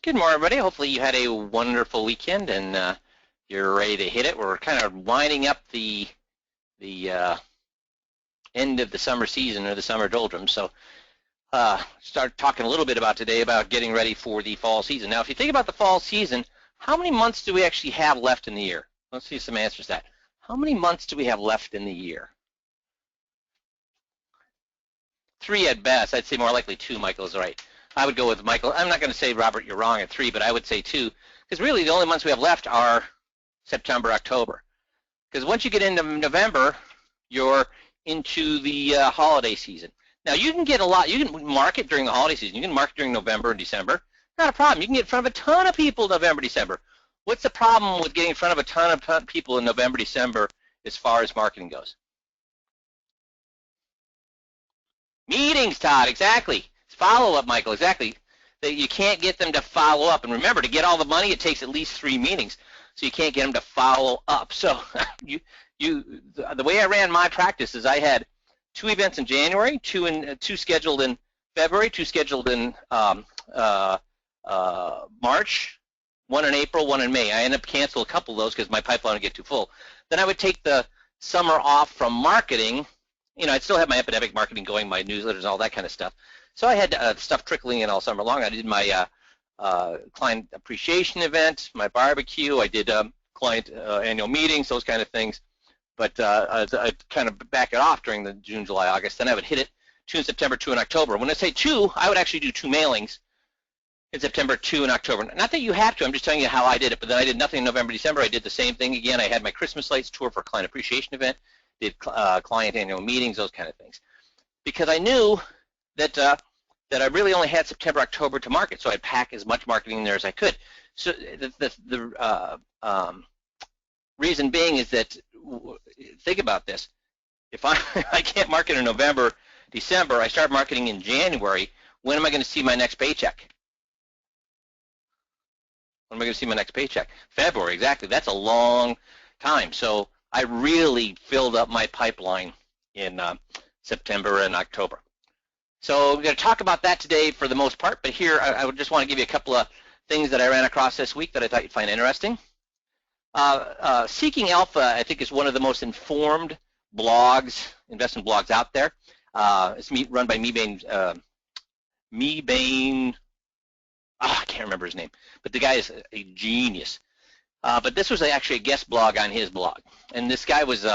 Good morning, everybody. Hopefully you had a wonderful weekend and you're ready to hit it. We're kind of winding up the end of the summer season or the summer doldrums. So start talking a little bit about today about getting ready for the fall season. Now, if you think about the fall season, how many months do we actually have left in the year? Let's see some answers to that. How many months do we have left in the year? 3 at best. I'd say more likely 2. Michael's right. I would go with Michael. I'm not going to say, Robert, you're wrong at 3, but I would say 2, because really the only months we have left are September, October. Because once you get into November, you're into the holiday season. Now, you can get a lot. You can market during the holiday season. You can market during November and December. Not a problem. You can get in front of a ton of people in November, December. What's the problem with getting in front of a ton of people in November, December as far as marketing goes? Meetings, Todd, exactly. Follow-up, Michael, exactly. That you can't get them to follow up. And remember, to get all the money, it takes at least 3 meetings. So you can't get them to follow up. So the way I ran my practice is I had 2 events in January, 2 scheduled in February, 2 scheduled in March, 1 in April, 1 in May. I ended up canceling a couple of those because my pipeline would get too full. Then I would take the summer off from marketing. You know, I'd still have my epidemic marketing going, my newsletters and all that kind of stuff. So I had stuff trickling in all summer long. I did my client appreciation event, my barbecue. I did client annual meetings, those kind of things. But I'd kind of back it off during the June, July, August. Then I would hit it 2 in September, 2 in October. When I say 2, I would actually do 2 mailings in September, 2 in October. Not that you have to. I'm just telling you how I did it. But then I did nothing in November, December. I did the same thing again. I had my Christmas lights tour for client appreciation event, did client annual meetings, those kind of things. Because I knew that I really only had September, October to market, so I'd pack as much marketing in there as I could. So the reason being is that, think about this, if I can't market in November, December, I start marketing in January, when am I going to see my next paycheck? When am I going to see my next paycheck? February, exactly. That's a long time. So I really filled up my pipeline in September and October. So we're going to talk about that today for the most part, but here I would just want to give you a couple of things that I ran across this week that I thought you'd find interesting. Seeking Alpha, I think, is one of the most informed blogs, investment blogs out there. It's run by Mebane. I can't remember his name, but the guy is a genius. But this was actually a guest blog on his blog, and this guy was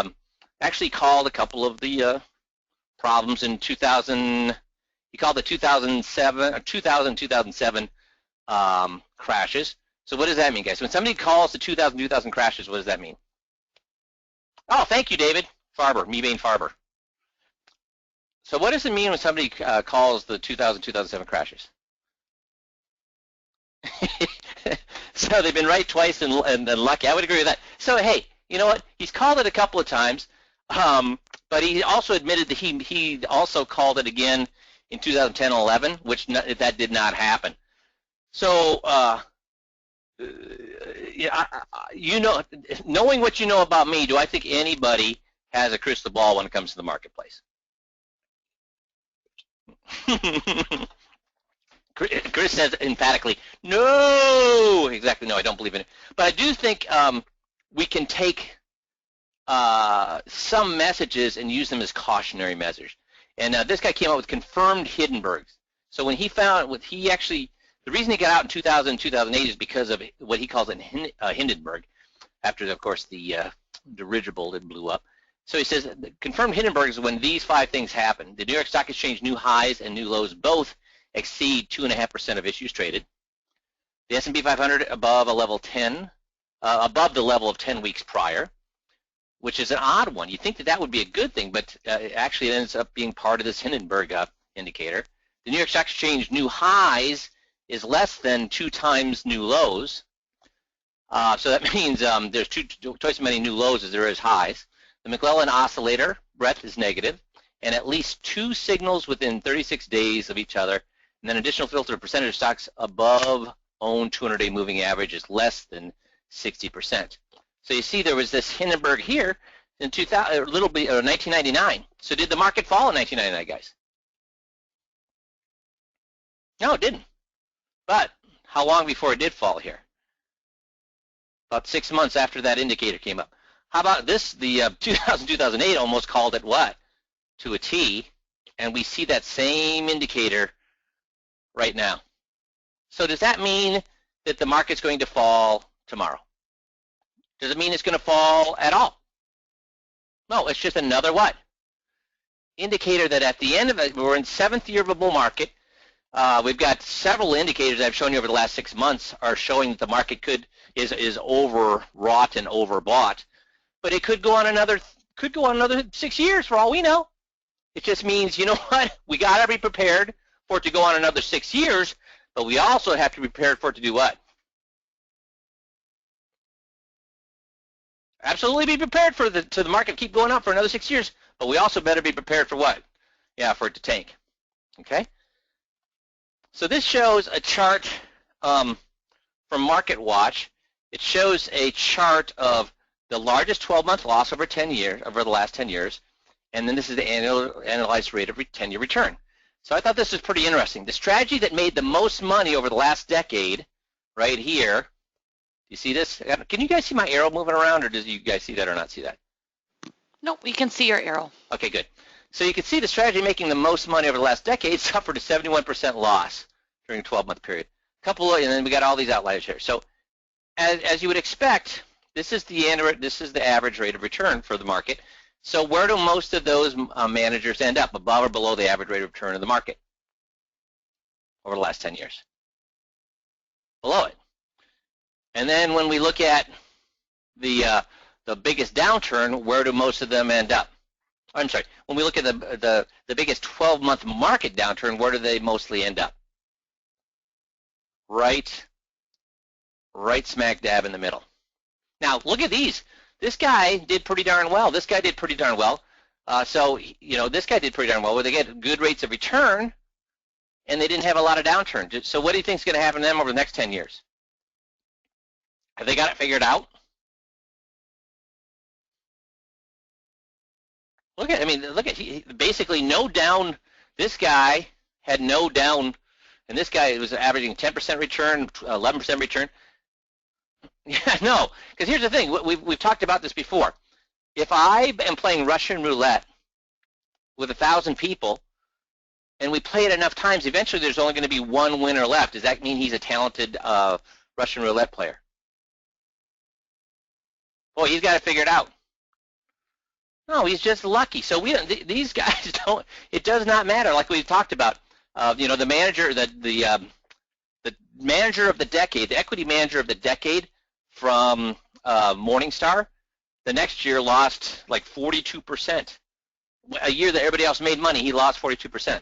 actually called a couple of the problems in 2000. He called the 2007 crashes. So what does that mean, guys? When somebody calls the 2000 crashes, what does that mean? Oh, thank you, David Farber, Mebane Farber. So what does it mean when somebody calls the 2007 crashes? So they've been right twice and lucky. I would agree with that. So hey, you know what? He's called it a couple of times, but he also admitted that he also called it again in 2010 and 11, which that did not happen. So, you know, knowing what you know about me, do I think anybody has a crystal ball when it comes to the marketplace? Chris says emphatically, no. Exactly, no, I don't believe in it. But I do think we can take some messages and use them as cautionary measures. And this guy came out with confirmed Hindenburgs. So when he found, the reason he got out in 2000 and 2008 is because of what he calls a Hindenburg, after, of course, the dirigible that blew up. So he says, confirmed Hindenburg is when these 5 things happen. The New York Stock Exchange new highs and new lows both exceed 2.5% of issues traded. The S&P 500 above a level 10, above the level of 10 weeks prior, which is an odd one. You'd think that that would be a good thing, but actually it ends up being part of this Hindenburg indicator. The New York Stock Exchange new highs is less than 2 times new lows. So that means there's twice as many new lows as there is highs. The McClellan oscillator breadth is negative, and at least 2 signals within 36 days of each other, and then additional filter percentage of stocks above own 200-day moving average is less than 60%. So you see there was this Hindenburg here in 1999. So did the market fall in 1999, guys? No, it didn't. But how long before it did fall here? About 6 months after that indicator came up. How about this? The 2008 almost called it what? To a T, and we see that same indicator right now. So does that mean that the market's going to fall tomorrow? Does it mean it's going to fall at all? No, it's just another what? Indicator that at the end of it, we're in 7th year of a bull market. We've got several indicators I've shown you over the last 6 months are showing that the market is overwrought and overbought, but it could go on another 6 years for all we know. It just means, you know what? We got to be prepared for it to go on another 6 years, but we also have to be prepared for it to do what? Absolutely be prepared for the market to keep going up for another 6 years, but we also better be prepared for what? Yeah, for it to tank. Okay? So this shows a chart from MarketWatch. It shows a chart of the largest 12-month loss over the last 10 years, and then this is the annualized rate of 10-year return. So I thought this was pretty interesting. The strategy that made the most money over the last decade, right here, you see this? Can you guys see my arrow moving around, or do you guys see that or not see that? Nope, we can see your arrow. Okay, good. So you can see the strategy making the most money over the last decade suffered a 71% loss during a 12-month period. And then we got all these outliers here. So as you would expect, this is the average rate of return for the market. So where do most of those managers end up, above or below the average rate of return of the market over the last 10 years? Below it. And then when we look at the biggest downturn, where do most of them end up? I'm sorry, when we look at the biggest 12-month market downturn, where do they mostly end up? Right smack dab in the middle. Now, look at these. This guy did pretty darn well. This guy did pretty darn well. So, you know, this guy did pretty darn well where they get good rates of return and they didn't have a lot of downturn. So what do you think is going to happen to them over the next 10 years? Have they got it figured out? Look at basically no down. This guy had no down, and this guy was averaging 10% return, 11% return. Yeah, no, because here's the thing. We've talked about this before. If I am playing Russian roulette with 1,000 people, and we play it enough times, eventually there's only going to be one winner left. Does that mean he's a talented Russian roulette player? Boy, he's got to figure it out. No, he's just lucky. So these guys don't. It does not matter. Like we've talked about, you know, the manager, the manager of the decade, the equity manager of the decade from Morningstar, the next year lost like 42%. A year that everybody else made money, he lost 42%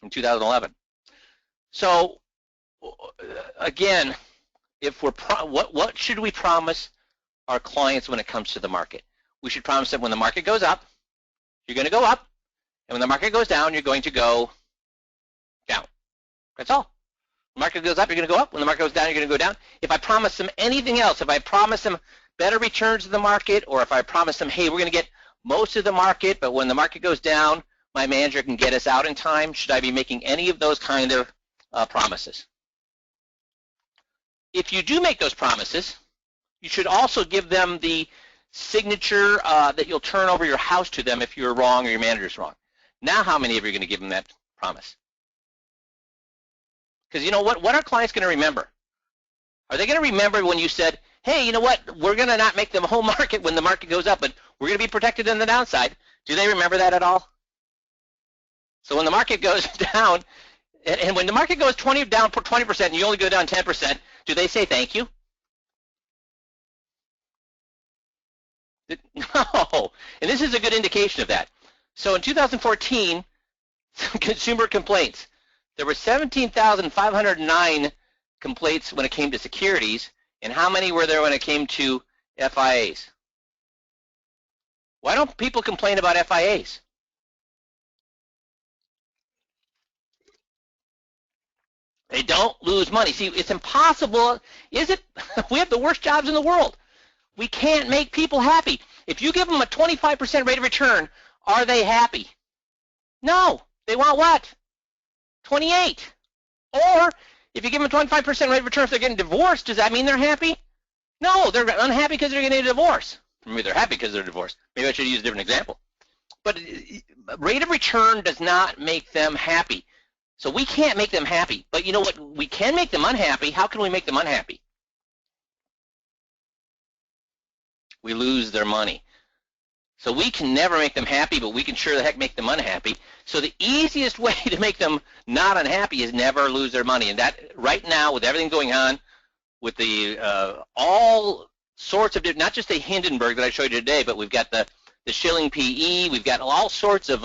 in 2011. So again, if we're what should we promise our clients when it comes to the market? We should promise that when the market goes up, you're going to go up, and when the market goes down, you're going to go down. That's all. When the market goes up, you're going to go up. When the market goes down, you're going to go down. If I promise them anything else, if I promise them better returns in the market, or if I promise them, hey, we're going to get most of the market, but when the market goes down, my manager can get us out in time, should I be making any of those kind of promises? If you do make those promises, you should also give them the signature that you'll turn over your house to them if you're wrong or your manager's wrong. Now how many of you are going to give them that promise? Because you know what are clients going to remember? Are they going to remember when you said, hey, you know what, we're going to not make the whole market when the market goes up, but we're going to be protected on the downside? Do they remember that at all? So when the market goes down, and when the market goes down 20% and you only go down 10%, do they say thank you? No, and this is a good indication of that. So in 2014, consumer complaints, there were 17,509 complaints when it came to securities, and how many were there when it came to FIAs? Why don't people complain about FIAs? They don't lose money. See, it's impossible. Is it? We have the worst jobs in the world. We can't make people happy. If you give them a 25% rate of return, are they happy? No. They want what? 28. Or If you give them a 25% rate of return if they're getting divorced, does that mean they're happy? No, they're unhappy because they're getting a divorce. Maybe they're happy because they're divorced. Maybe I should use a different example. But rate of return does not make them happy. So we can't make them happy. But you know what? We can make them unhappy. How can we make them unhappy? We lose their money. So we can never make them happy, but we can sure the heck make them unhappy. So the easiest way to make them not unhappy is never lose their money. And that right now, with everything going on, with the all sorts of, not just the Hindenburg that I showed you today, but we've got the Schilling PE, we've got all sorts of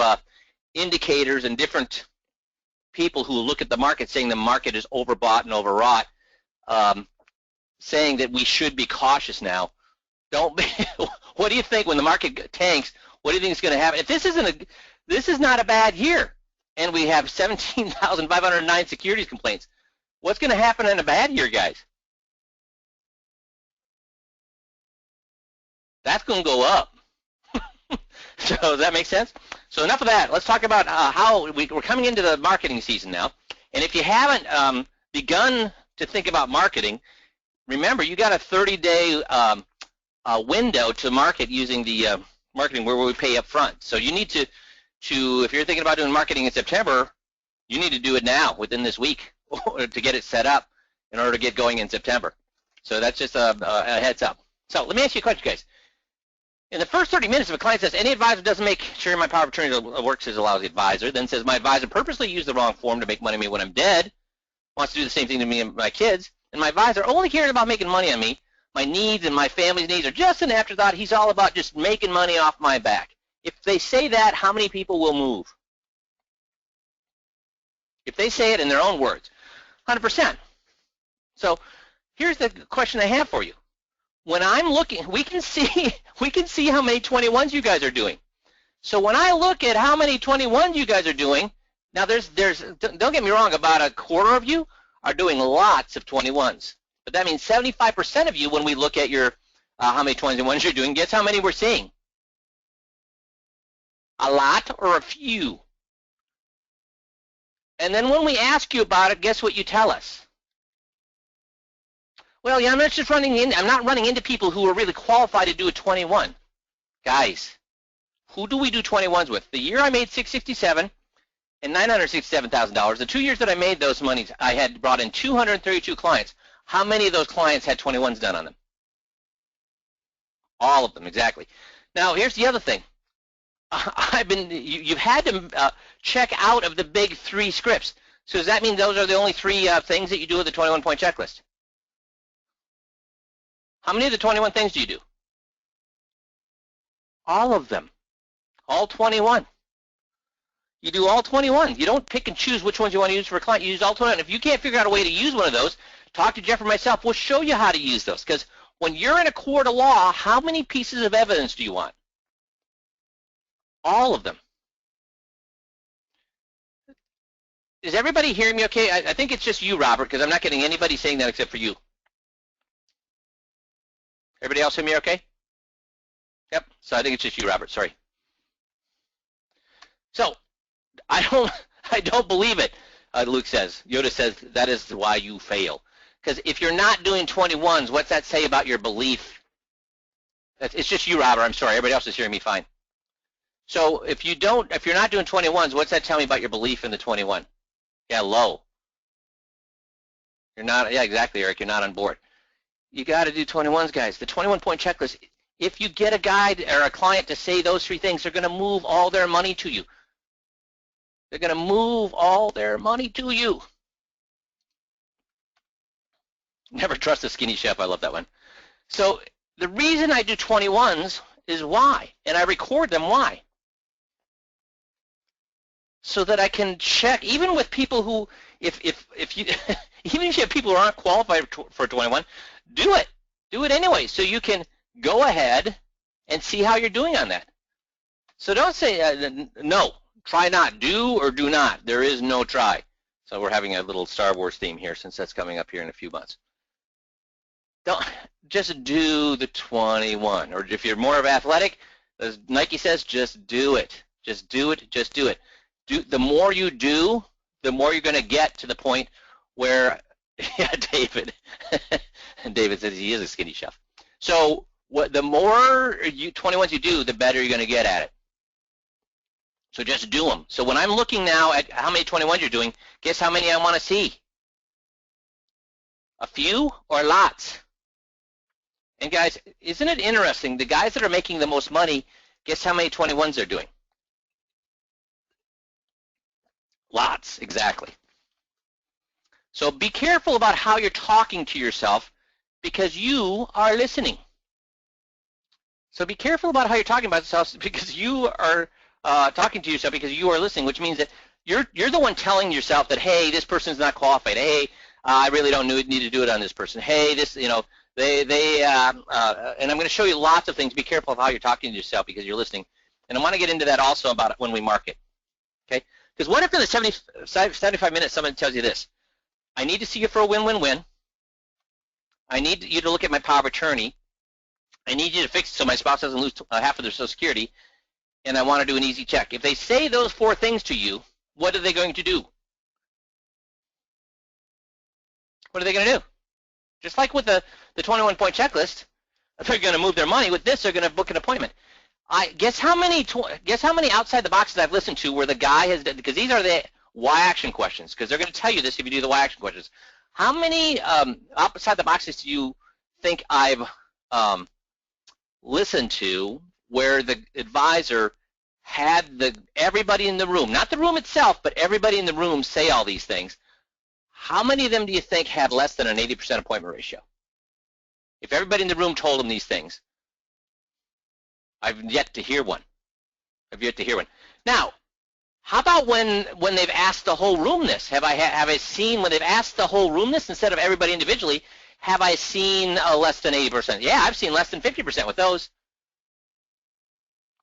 indicators and different people who look at the market saying the market is overbought and overwrought, saying that we should be cautious now. Don't be, what do you think when the market tanks? What do you think is going to happen? If this is not a bad year, and we have 17,509 securities complaints, what's going to happen in a bad year, guys? That's going to go up. So does that make sense? So enough of that. Let's talk about how we're coming into the marketing season now. And if you haven't begun to think about marketing, remember you got a 30-day window to market using the marketing where we pay up front. So you need to, if you're thinking about doing marketing in September, you need to do it now within this week to get it set up in order to get going in September. So that's just a heads up. So let me ask you a question, guys. In the first 30 minutes, if a client says, any advisor doesn't make sure my power of attorney works as a lousy advisor, then says, my advisor purposely used the wrong form to make money on me when I'm dead, wants to do the same thing to me and my kids, and my advisor only cares about making money on me, my needs and my family's needs are just an afterthought, he's all about just making money off my back. If they say that, how many people will move? If they say it in their own words, 100%. So here's the question I have for you. When I'm looking, we can see how many 21s you guys are doing. So when I look at how many 21s you guys are doing, now there's don't get me wrong, about a quarter of you are doing lots of 21s. But that means 75% of you, when we look at your how many 21s you're doing, guess how many we're seeing? A lot or a few? And then when we ask you about it, guess what you tell us? Well, yeah, I'm not running into people who are really qualified to do a 21. Guys, who do we do 21s with? The year I made $667 and $967,000, the 2 years that I made those monies, I had brought in 232 clients. How many of those clients had 21s done on them? All of them, exactly. Now, here's the other thing. You've had to check out of the big 3 scripts. So does that mean those are the only 3 things that you do with the 21-point checklist? How many of the 21 things do you do? All of them. All 21. You do all 21. You don't pick and choose which ones you want to use for a client. You use all 21. If you can't figure out a way to use one of those, talk to Jeff or myself. We'll show you how to use those. Because when you're in a court of law, how many pieces of evidence do you want? All of them. Is everybody hearing me okay? I think it's just you, Robert, because I'm not getting anybody saying that except for you. Everybody else hear me okay? Yep. So I think it's just you, Robert. Sorry. So I don't believe it. Luke says. Yoda says that is why you fail. Because if you're not doing 21s, what's that say about your belief? It's just you, Robert. I'm sorry. Everybody else is hearing me fine. So if you're not doing 21s, what's that tell me about your belief in the 21? Yeah, low. You're not. Yeah, exactly, Eric. You're not on board. You got to do 21s, guys. The 21-point checklist. If you get a guide or a client to say those 3 things, they're going to move all their money to you. They're going to move all their money to you. Never trust a skinny chef. I love that one. So the reason I do 21s is why, and I record them why. So that I can check, even with people who, if you, even if you have people who aren't qualified for 21, do it. Do it anyway, so you can go ahead and see how you're doing on that. So don't say no. Try not. Do or do not. There is no try. So we're having a little Star Wars theme here since that's coming up here in a few months. Don't just do the 21. Or if you're more of athletic, as Nike says, just do it. Just do it. Just do it. The more you do, the more you're going to get to the point where Yeah, David. David says he is a skinny chef. So the more 21s you do, the better you're going to get at it. So just do them. So when I'm looking now at how many 21s you're doing, guess how many I want to see? A few or lots? And guys, isn't it interesting? The guys that are making the most money, guess how many 21s they're doing? Lots, exactly. So be careful about how you're talking to yourself because you are listening. So be careful about how you're talking about yourself because you are talking to yourself because you are listening, which means that you're the one telling yourself that, hey, this person's not qualified. Hey, I really don't need to do it on this person. Hey, this, and I'm going to show you lots of things. Be careful of how you're talking to yourself because you're listening. And I want to get into that also about when we market. Okay? Because what if in the 75 minutes someone tells you this? I need to see you for a win-win-win. I need you to look at my power of attorney. I need you to fix it so my spouse doesn't lose half of their Social Security, and I want to do an easy check. If they say those 4 things to you, what are they going to do? What are they going to do? Just like with the 21-point checklist, they're going to move their money. With this, they're going to book an appointment. Guess how many outside the boxes I've listened to where the guy has, because these are the why action questions, because they're going to tell you this if you do the why action questions. How many outside the boxes do you think I've listened to where the advisor had everybody in the room, not the room itself, but everybody in the room say all these things? How many of them do you think had less than an 80% appointment ratio? If everybody in the room told them these things. I've yet to hear one. Now, how about when they've asked the whole room this? Have I seen when they've asked the whole room this instead of everybody individually? Have I seen less than 80%? Yeah, I've seen less than 50% with those.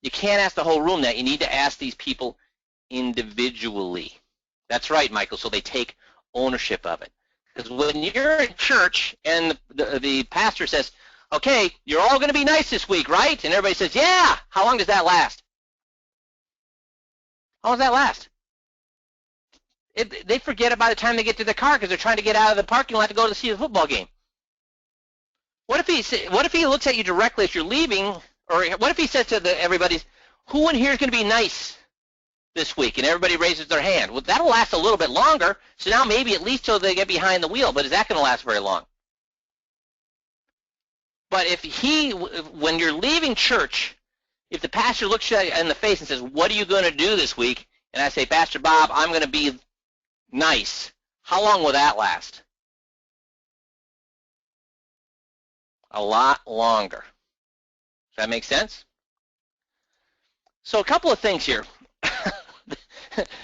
You can't ask the whole room that. You need to ask these people individually. That's right, Michael. So they take ownership of it. Because when you're in church and the pastor says, okay, you're all going to be nice this week, right? And everybody says, yeah. How long does that last? How long does that last? They forget it by the time they get to the car because they're trying to get out of the parking lot to go to see the football game. What if he looks at you directly as you're leaving, or what if he says to everybody, who in here is going to be nice this week? And everybody raises their hand. Well, that'll last a little bit longer, so now maybe at least till they get behind the wheel, but is that going to last very long? But when you're leaving church, if the pastor looks at you in the face and says, what are you going to do this week? And I say, Pastor Bob, I'm going to be nice. How long will that last? A lot longer. Does that make sense? So a couple of things here.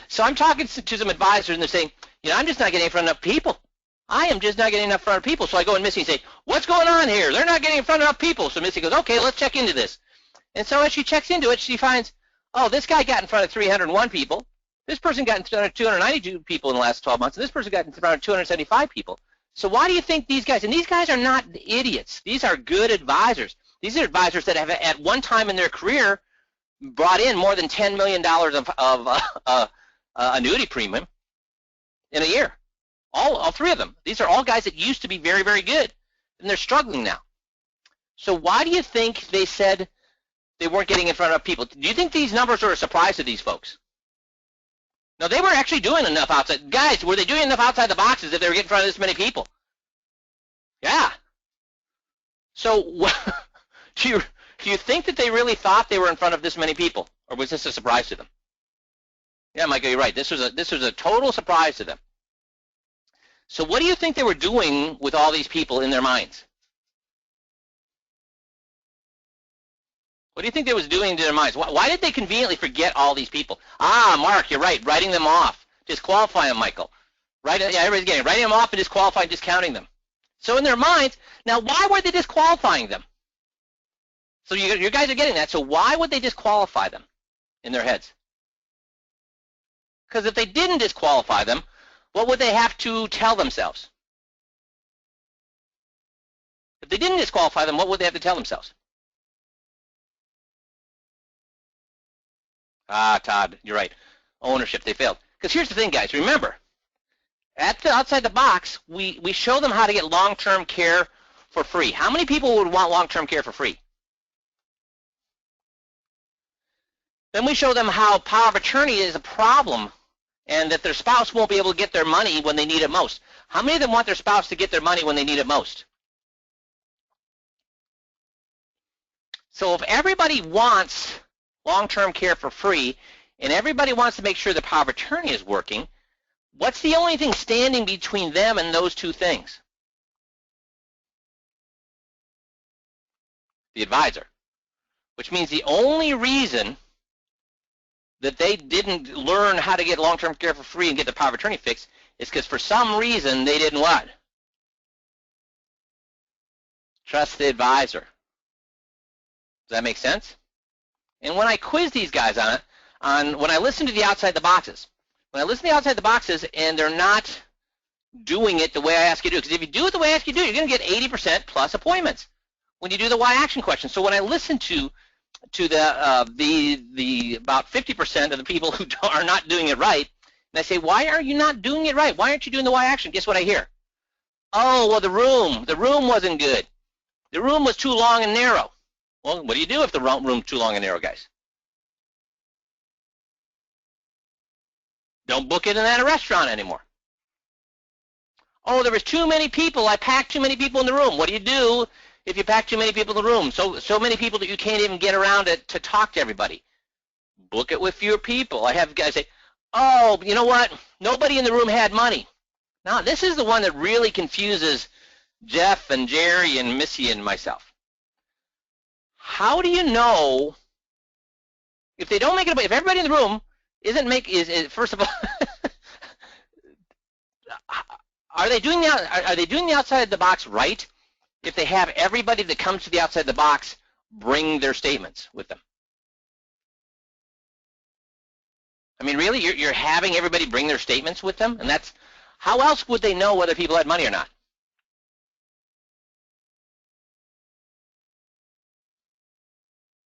So I'm talking to some advisors, and they're saying, I'm just not getting in front of enough people. I am just not getting enough in front of people. So I go and Missy and say, what's going on here? They're not getting in front of enough people. So Missy goes, okay, let's check into this. And so as she checks into it, she finds, oh, this guy got in front of 301 people. This person got in front of 292 people in the last 12 months, and this person got in front of 275 people. So why do you think these guys, and these guys are not idiots. These are good advisors. These are advisors that have at one time in their career brought in more than $10 million of annuity premium in a year. All 3 of them. These are all guys that used to be very, very good, and they're struggling now. So why do you think they said they weren't getting in front of people? Do you think these numbers are a surprise to these folks? No, they were actually doing enough outside. Guys, were they doing enough outside the boxes if they were getting in front of this many people? Yeah. So do you think that they really thought they were in front of this many people, or was this a surprise to them? Yeah, Michael, you're right. This was a total surprise to them. So what do you think they were doing with all these people in their minds? What do you think they was doing to their minds? Why did they conveniently forget all these people? Ah, Mark, you're right. Writing them off. Disqualify them, Michael. Everybody's getting it. Writing them off and disqualifying, discounting them. So in their minds, now why were they disqualifying them? So you guys are getting that. So why would they disqualify them in their heads? Because if they didn't disqualify them, what would they have to tell themselves? If they didn't disqualify them, what would they have to tell themselves? Ah, Todd, you're right. Ownership, they failed. Because here's the thing, guys. Remember, outside the box, we show them how to get long-term care for free. How many people would want long-term care for free? Then we show them how power of attorney is a problem and that their spouse won't be able to get their money when they need it most. How many of them want their spouse to get their money when they need it most? So if everybody wants long-term care for free and everybody wants to make sure the power of attorney is working, what's the only thing standing between them and those two things? The advisor. Which means the only reason that they didn't learn how to get long-term care for free and get the power of attorney fixed is because for some reason they didn't what? Trust the advisor. Does that make sense? And when I quiz these guys on it, when I listen to the outside the boxes, and they're not doing it the way I ask you to do, because if you do it the way I ask you to do, you're going to get 80% plus appointments when you do the why action question. So when I listen to the about 50% of the people who are not doing it right, and I say, why are you not doing it right? Why aren't you doing the why action? Guess what I hear? Oh, well, the room wasn't good. The room was too long and narrow. Well, what do you do if the room's too long and narrow, guys? Don't book it in at a restaurant anymore. Oh, there was too many people. I packed too many people in the room. What do you do if you pack too many people in the room? So many people that you can't even get around to talk to everybody. Book it with fewer people. I have guys say, oh, you know what? Nobody in the room had money. Now, this is the one that really confuses Jeff and Jerry and Missy and myself. How do you know if they don't make it? If everybody in the room is first of all, are they doing the outside the box right? If they have everybody that comes to the outside the box bring their statements with them. I mean, really, you're having everybody bring their statements with them, and that's how else would they know whether people had money or not?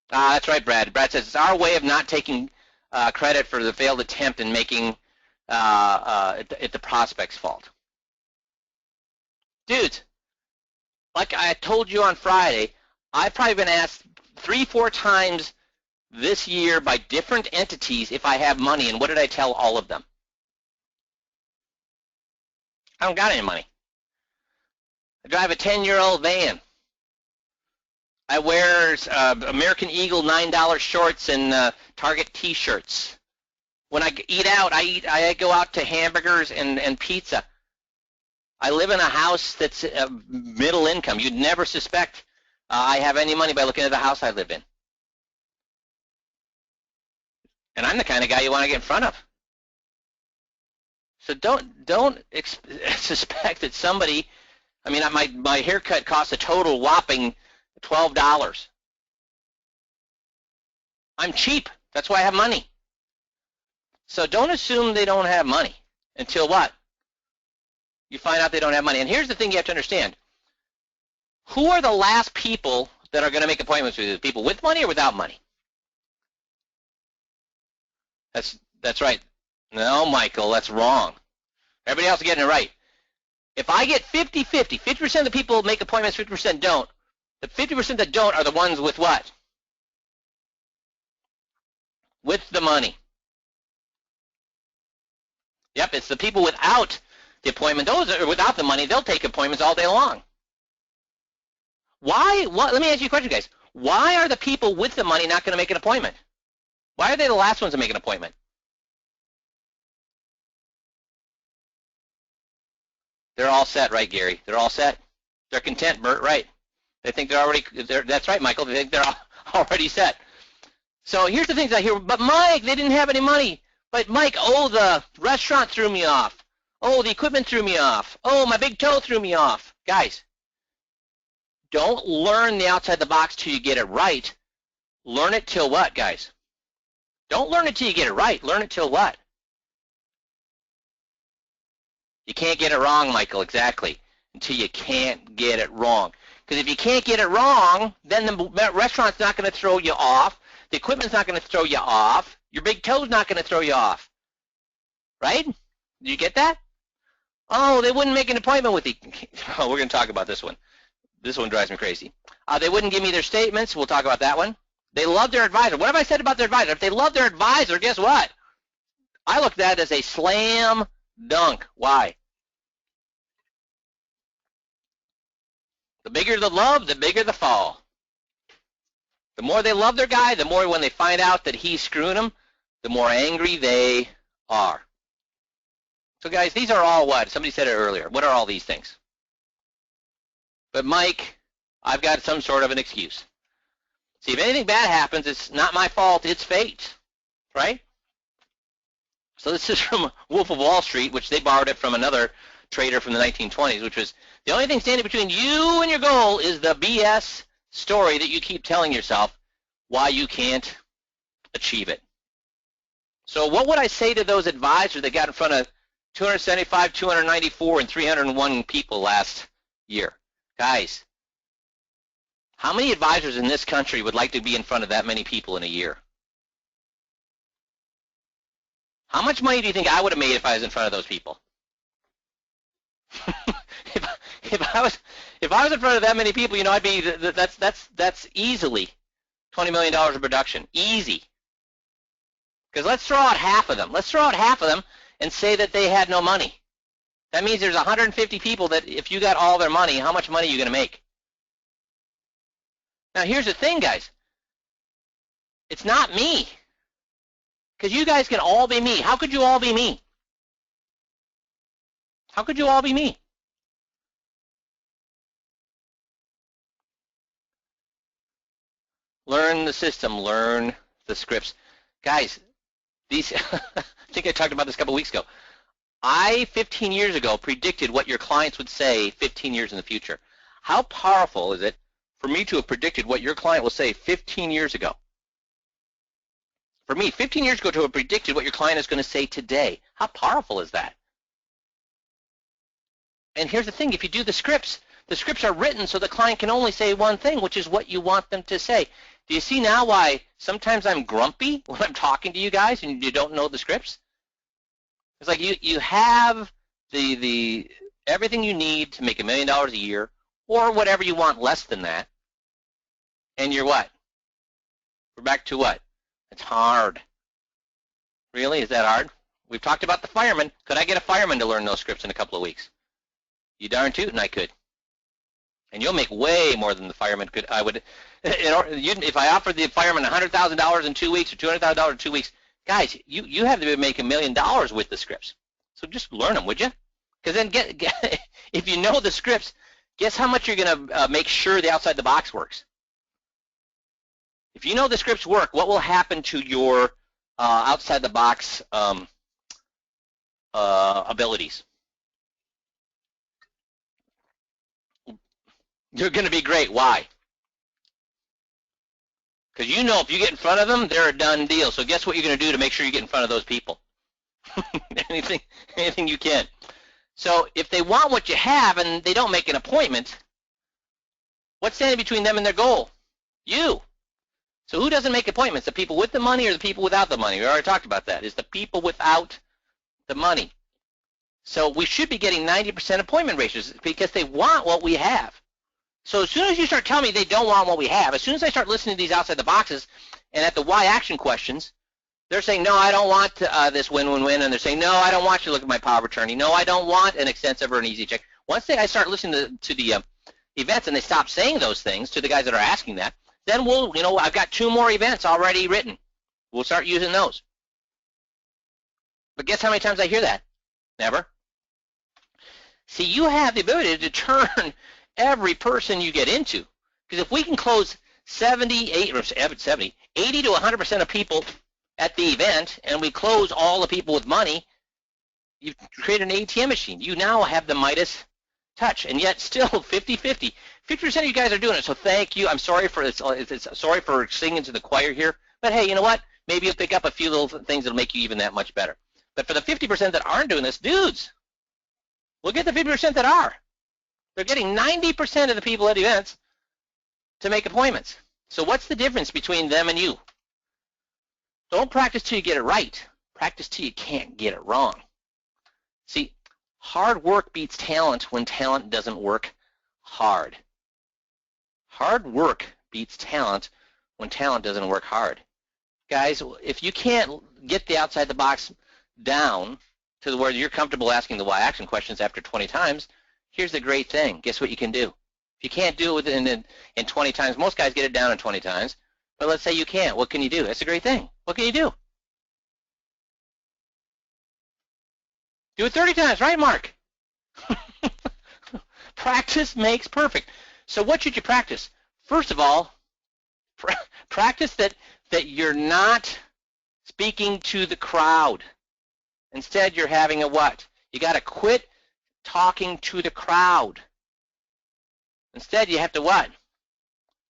That's right, Brad. Brad says it's our way of not taking credit for the failed attempt and making it the prospect's fault. Dudes, like I told you on Friday, I've probably been asked 3-4 times this year by different entities if I have money, and what did I tell all of them? I don't got any money. I drive a 10-year-old van. I wear American Eagle $9 shorts and Target T-shirts. When I eat out, I go out to hamburgers and pizza. I live in a house that's middle income. You'd never suspect I have any money by looking at the house I live in. And I'm the kind of guy you want to get in front of. So don't suspect that somebody. I mean, my haircut costs a total whopping $12. I'm cheap. That's why I have money. So don't assume they don't have money until what? You find out they don't have money. And here's the thing you have to understand. Who are the last people that are going to make appointments with you? People with money or without money? That's right. No, Michael, that's wrong. Everybody else is getting it right. If I get 50-50, 50% of the people make appointments, 50% don't. The 50% that don't are the ones with what? With the money. Yep, it's the people without the appointment. Those are without the money, they'll take appointments all day long. Why? Let me ask you a question, guys. Why are the people with the money not going to make an appointment? Why are they the last ones to make an appointment? They're all set, right, Gary? They're all set. They're content, Bert, right? They think that's right, Michael. They think they're already set. So here's the things I hear. But Mike, they didn't have any money. But Mike, oh, the restaurant threw me off. Oh, the equipment threw me off. Oh, my big toe threw me off. Guys, don't learn the outside the box till you get it right. Learn it till what, guys? Don't learn it till you get it right. Learn it till what? You can't get it wrong, Michael, exactly, until you can't get it wrong. Because if you can't get it wrong, then the restaurant's not going to throw you off. The equipment's not going to throw you off. Your big toe's not going to throw you off. Right? Do you get that? Oh, they wouldn't make an appointment with you. Oh, we're going to talk about this one. This one drives me crazy. They wouldn't give me their statements. We'll talk about that one. They love their advisor. What have I said about their advisor? If they love their advisor, guess what? I look at that as a slam dunk. Why? The bigger the love, the bigger the fall. The more they love their guy, the more when they find out that he's screwing them, the more angry they are. So guys, these are all what? Somebody said it earlier. What are all these things? But Mike, I've got some sort of an excuse. See, if anything bad happens, it's not my fault, it's fate, right? So this is from Wolf of Wall Street, which they borrowed it from another trader from the 1920s, which was, the only thing standing between you and your goal is the BS story that you keep telling yourself why you can't achieve it. So what would I say to those advisors that got in front of 275, 294, and 301 people last year? Guys, how many advisors in this country would like to be in front of that many people in a year? How much money do you think I would have made if I was in front of those people? if I was in front of that many people, you know, I'd be that's easily $20 million of production, easy. Because let's throw out half of them. Let's throw out half of them and say that they had no money. That means there's 150 people that if you got all their money, how much money are you going to make? Now here's the thing, guys. It's not me. Because you guys can all be me. How could you all be me? How could you all be me? Learn the system. Learn the scripts. Guys, these I think I talked about this a couple weeks ago. I, 15 years ago, predicted what your clients would say 15 years in the future. How powerful is it for me to have predicted what your client will say 15 years ago? For me, 15 years ago, to have predicted what your client is going to say today. How powerful is that? And here's the thing. If you do the scripts are written so the client can only say one thing, which is what you want them to say. Do you see now why sometimes I'm grumpy when I'm talking to you guys and you don't know the scripts? It's like you have the everything you need to make $1 million a year or whatever you want less than that, and you're what? We're back to what? It's hard. Really? Is that hard? We've talked about the fireman. Could I get a fireman to learn those scripts in a couple of weeks? You darn tootin' I could. And you'll make way more than the fireman could. I would, if I offered the fireman $100,000 in 2 weeks or $200,000 in 2 weeks, guys, you have to make $1 million with the scripts. So just learn them, would you? Because then if you know the scripts, guess how much you're going to make sure the outside the box works. If you know the scripts work, what will happen to your outside the box abilities? You're going to be great. Why? Because you know if you get in front of them, they're a done deal. So guess what you're going to do to make sure you get in front of those people? anything you can. So if they want what you have and they don't make an appointment, what's standing between them and their goal? You. So who doesn't make appointments? The people with the money or the people without the money? We already talked about that. It's the people without the money. So we should be getting 90% appointment ratios because they want what we have. So as soon as you start telling me they don't want what we have, as soon as I start listening to these outside the boxes and at the why action questions, they're saying, no, I don't want this win-win-win, and they're saying, no, I don't want you to look at my power of attorney. No, I don't want an extensive or an easy check. Once I start listening to the events and they stop saying those things to the guys that are asking that, then I've got 2 more events already written. We'll start using those. But guess how many times I hear that? Never. See, you have the ability to turn every person you get into. Because if we can close 80 to 100% of people at the event, and we close all the people with money, you've created an ATM machine. You now have the Midas touch, and yet still 50-50. 50% of you guys are doing it, so thank you. I'm sorry for sorry for singing to the choir here, but hey, you know what? Maybe you'll pick up a few little things that'll make you even that much better. But for the 50% that aren't doing this, dudes, look at the 50% that are. They're getting 90% of the people at events to make appointments. So what's the difference between them and you? Don't practice till you get it right. Practice till you can't get it wrong. See, Hard work beats talent when talent doesn't work hard. Hard work beats talent when talent doesn't work hard. Guys, if you can't get the outside the box down to where you're comfortable asking the why action questions after 20 times, here's the great thing. Guess what you can do? If you can't do it in 20 times, most guys get it down in 20 times, but let's say you can't. What can you do? That's a great thing. What can you do? Do it 30 times, right, Mark? Practice makes perfect. So what should you practice? First of all, practice that you're not speaking to the crowd. Instead, you're having a what? You got to quit talking to the crowd. Instead, you have to what?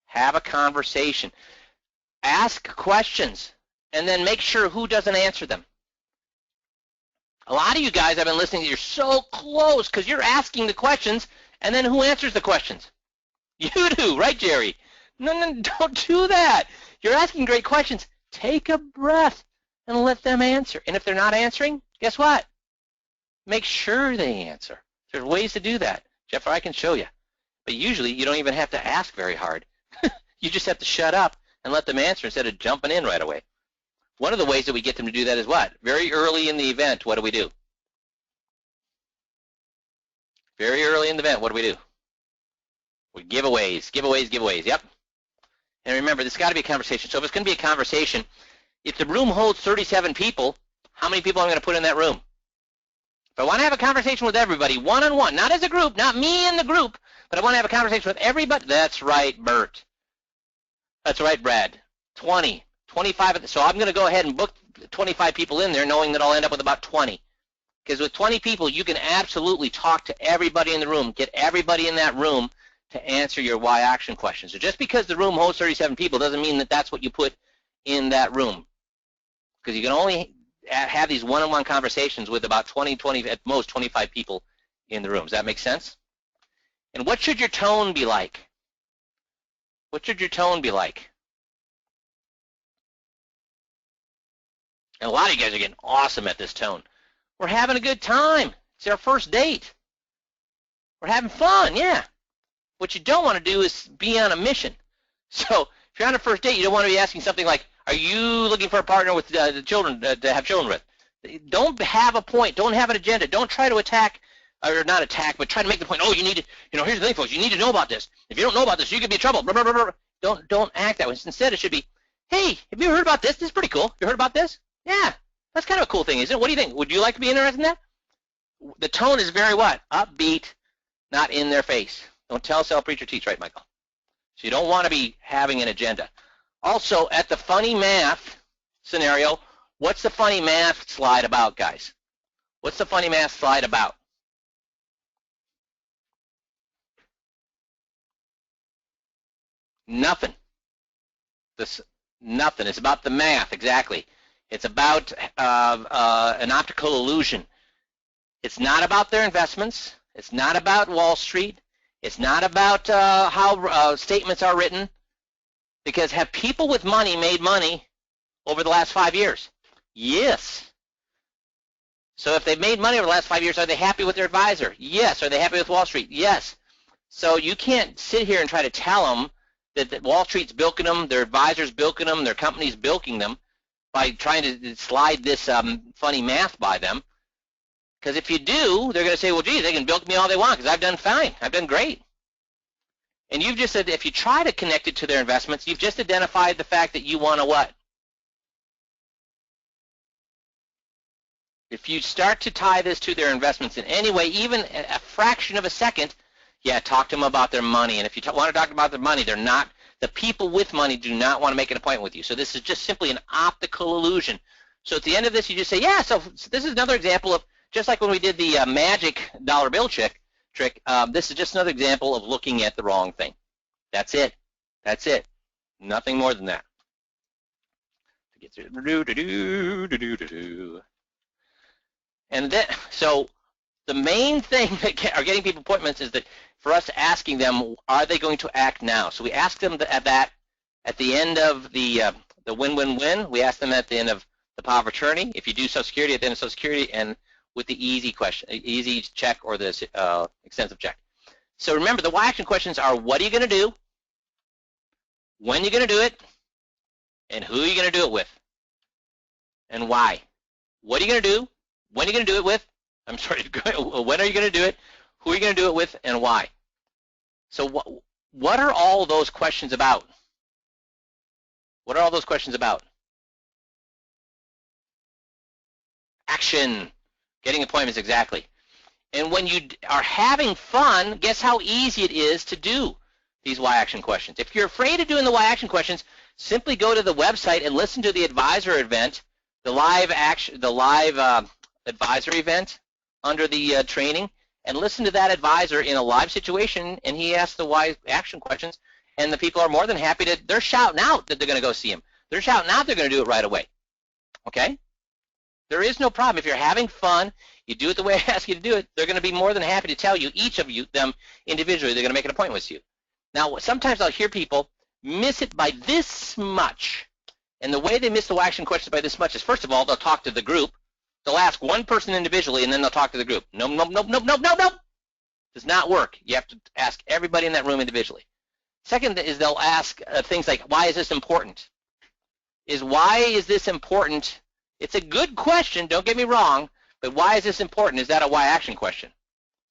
Have a conversation. Ask questions, and then make sure who doesn't answer them. A lot of you guys I've been listening to, you're so close because you're asking the questions, and then who answers the questions? You do, right, Jerry? No, don't do that. You're asking great questions. Take a breath and let them answer. And if they're not answering, guess what? Make sure they answer. There's ways to do that. Jeff, I can show you. But usually you don't even have to ask very hard. You just have to shut up and let them answer instead of jumping in right away. One of the ways that we get them to do that is what? Very early in the event, what do? Very early in the event, what do? We giveaways, yep. And remember, this has got to be a conversation. So if it's going to be a conversation, if the room holds 37 people, how many people am I going to put in that room? If I want to have a conversation with everybody, one-on-one, not as a group, not me and the group, but I want to have a conversation with everybody. That's right, Bert. That's right, Brad. 20, 25. So I'm going to go ahead and book 25 people in there, knowing that I'll end up with about 20. Because with 20 people, you can absolutely talk to everybody in the room, get everybody in that room to answer your why action questions. So just because the room holds 37 people doesn't mean that that's what you put in that room. Because you can only have these one-on-one conversations with about 20, at most 25 people in the room. Does that make sense? And what should your tone be like? What should your tone be like? And a lot of you guys are getting awesome at this tone. We're having a good time. It's our first date. We're having fun, yeah. What you don't want to do is be on a mission. So if you're on a first date, you don't want to be asking something like, are you looking for a partner with the children to have children with? Don't have a point. Don't have an agenda. Don't try to attack, or not attack, but try to make the point, oh, you need to, here's the thing, folks, you need to know about this. If you don't know about this, you could be in trouble. Blah, blah, blah, blah. Don't act that way. Instead, it should be, hey, have you heard about this? This is pretty cool. You heard about this? Yeah, that's kind of a cool thing, isn't it? What do you think? Would you like to be interested in that? The tone is very what? Upbeat, not in their face. Don't tell, sell, preach, or teach, right, Michael? So you don't want to be having an agenda. Also, at the funny math scenario, what's the funny math slide about, guys? What's the funny math slide about? Nothing. Nothing. It's about the math, exactly. It's about an optical illusion. It's not about their investments. It's not about Wall Street. It's not about how statements are written. Because have people with money made money over the last 5 years? Yes. So if they've made money over the last 5 years, are they happy with their advisor? Yes. Are they happy with Wall Street? Yes. So you can't sit here and try to tell them that Wall Street's bilking them, their advisor's bilking them, their company's bilking them by trying to slide this funny math by them. Because if you do, they're going to say, well, gee, they can bilk me all they want because I've done fine. I've done great. And you've just said if you try to connect it to their investments, you've just identified the fact that you want to what? If you start to tie this to their investments in any way, even a fraction of a second, yeah, talk to them about their money. And if you want to talk about their money, they're not, the people with money do not want to make an appointment with you. So this is just simply an optical illusion. So at the end of this, you just say, yeah, so this is another example of, just like when we did the magic dollar bill trick, this is just another example of looking at the wrong thing. That's it. That's it. Nothing more than that. And then, so the main thing that are getting people appointments is that for us asking them, are they going to act now? So we ask them at the end of the win-win-win. We ask them at the end of the power of attorney. If you do Social Security, at the end of Social Security, and with the easy question, easy check or the extensive check. So remember, the why action questions are: what are you going to do, when you're going to do it, and who are you going to do it with, and why. What are you going to do, when are you going to do it with, I'm sorry, when are you going to do it, who are you going to do it with, and why. So what are all those questions about? What are all those questions about? Action, getting appointments, exactly. And when you are having fun, guess how easy it is to do these why action questions. If you're afraid of doing the why action questions, simply go to the website and listen to the advisor event, the live advisor event under the training, and listen to that advisor in a live situation, and he asks the why action questions, and the people are more than happy to, they're shouting out that they're going to go see him. They're shouting out they're going to do it right away. Okay? There is no problem. If you're having fun, you do it the way I ask you to do it, they're going to be more than happy to tell you, each of you, them individually, they're going to make an appointment with you. Now, sometimes I'll hear people miss it by this much, and the way they miss the why action questions by this much is, first of all, they'll talk to the group. They'll ask one person individually, and then they'll talk to the group. Nope, nope, nope, nope, nope, nope, nope. Does not work. You have to ask everybody in that room individually. Second is they'll ask things like, why is this important? Why is this important? It's a good question, don't get me wrong, but why is this important? Is that a why action question?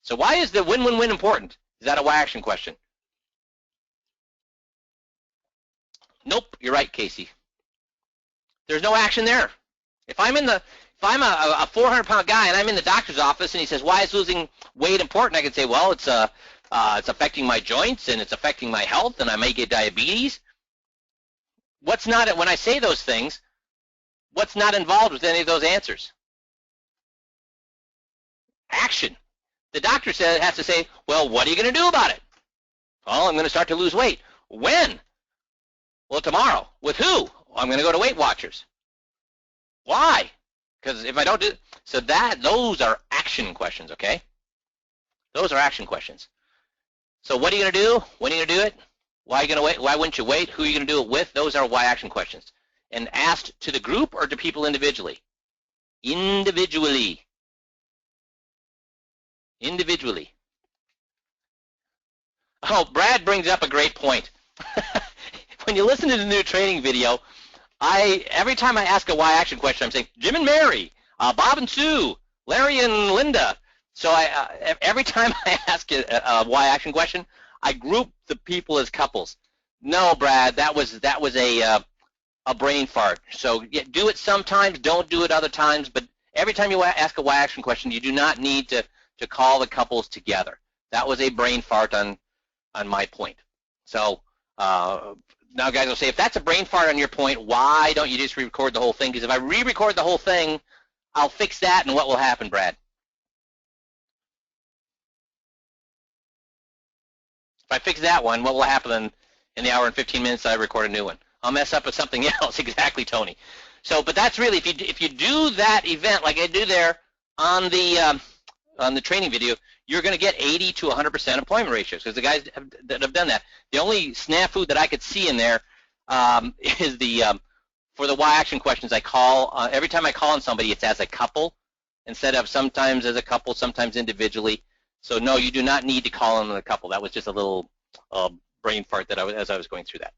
So why is the win-win-win important? Is that a why action question? Nope, you're right, Casey. There's no action there. If I'm a 400-pound guy and I'm in the doctor's office and he says, why is losing weight important? I can say, well, it's affecting my joints and it's affecting my health and I may get diabetes. What's not, when I say those things, what's not involved with any of those answers? Action. The doctor has to say, well, what are you going to do about it? Well, I'm going to start to lose weight. When? Well, tomorrow. With who? I'm going to go to Weight Watchers. Why? Because if I don't do, so those are action questions, okay? Those are action questions. So what are you going to do? When are you going to do it? Why are you going to wait? Why wouldn't you wait? Who are you going to do it with? Those are why action questions. And asked to the group or to people individually? Individually. Individually. Oh, Brad brings up a great point. When you listen to the new training video, every time I ask a why action question, I'm saying Jim and Mary, Bob and Sue, Larry and Linda. So every time I ask a why action question, I group the people as couples. No, Brad, that was a brain fart. So yeah, do it sometimes, don't do it other times, but every time you ask a why action question, you do not need to call the couples together. That was a brain fart on my point. So now guys will say, if that's a brain fart on your point, why don't you just re-record the whole thing? Because if I re-record the whole thing, I'll fix that, and what will happen, Brad? If I fix that one, what will happen in the hour and 15 minutes I record a new one? I'll mess up with something else. Exactly, Tony. So, but that's really, if you do that event like I do there on the training video, you're going to get 80 to 100% appointment ratios, because the guys that have done that. The only snafu that I could see in there is for the why action questions I call, every time I call on somebody, it's as a couple instead of sometimes as a couple, sometimes individually. So no, you do not need to call on a couple. That was just a little brain fart as I was going through that.